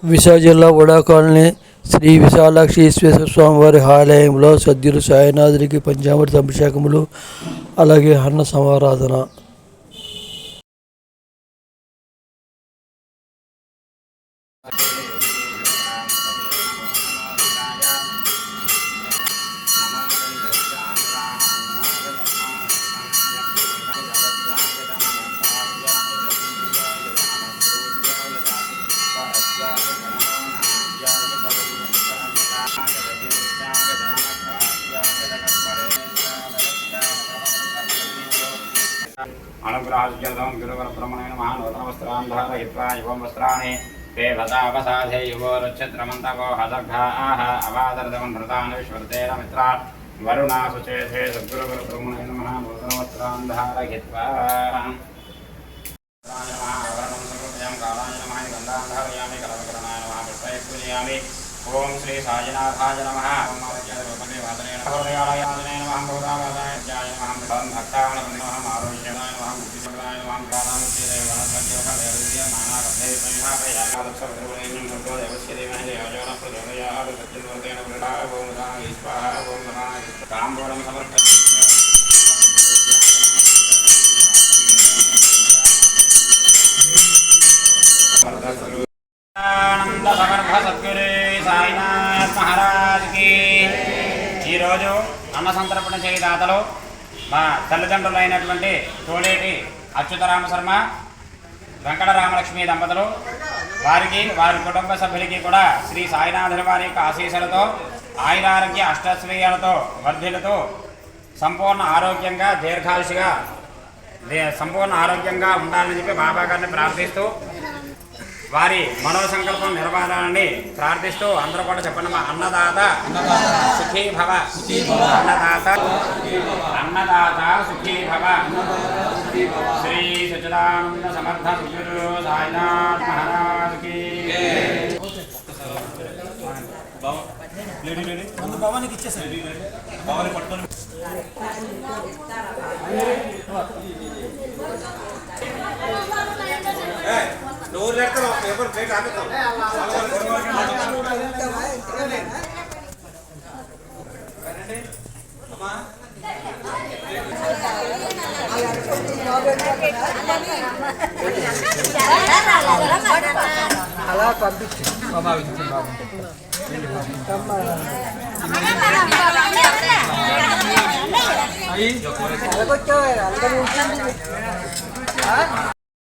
విశాఖ జిల్లా వడా కాలనీ శ్రీ విశాలాక్షి ఈశ్వర స్వామివారి ఆలయంలో సద్గురు సాయినాథుడికి పంచామృత అభిషేకములు, అలాగే అన్న సమారాధన. अनुग्रहाद्यं गुरुवरब्रह्मणेन महानूतनवस्त्रान् धारयित्वा युवं वस्त्राणि ते भसावसाधे युवोरुच्छत्रमन्तवो हदर्घाः अवादर्दमन्त्रतान् विश्वर्तेन मित्रा वरुणासुचेथे सद्गुरुवरब्रह्मणेन महानूतनवस्त्रान् धारयित्वा आवरणं समर्पयामि कालाय नमः गन्धान् धारयामि कलमकरणाय नमः पुष्पैः पूजयामि ओम श्री साईनाथाय नमः ओम आरोग्यरूपणे वादने नमः नमः भूतावादाय ज्ञाय नमः भक्ताय नमः आरोग्याय नमः मुक्तिसंग्राय नमः कालामुक्तिदेव वनस्पतियोगदेवस्य नानाकर्णे संहापयामादक्षवद्रुवणेन मूर्तो देवस्य देवः देवजोन प्रचोदयात् सत्यवर्तेन प्रदा ओम नमः स्वाहा ओम नमः ताम्बूलं समर्पयामि आनंद समर्थ सद्गुरु साईनाथ महाराज की ఈరోజు అన్న సంతర్పణ చేయదాతలు మా తల్లిదండ్రులైనటువంటి తోలేటి అచ్యుతరామ శర్మ వెంకట రామలక్ష్మి దంపతులు వారికి వారి కుటుంబ సభ్యులకి కూడా శ్రీ సాయినాథుల వారి యొక్క ఆశీస్సులతో ఆయురారోగ్య అష్టశ్రేయాలతో వర్ధిల్లుతూ సంపూర్ణ ఆరోగ్యంగా దీర్ఘాయుషిగా సంపూర్ణ ఆరోగ్యంగా ఉండాలని చెప్పి బాబా గారిని ప్రార్థిస్తూ వారి మనోసంకల్పం నెరవేరాలని ప్రార్థిస్తూ అందరూ కూడా చెప్పండి. అన్నదాత సుఖీ భవ, అన్నదాత సుఖీ భవ. శ్రీ సచ్చిదానంద సమర్థ సద్గురు సాయినాథ్ మహారాజ్ కి భవానికి ఇచ్చేసారు. భవాని పట్టుకొని డోర్ లేక పేపర్ ప్లేట్ ఆగుతాం. అలా పంపించు బాబా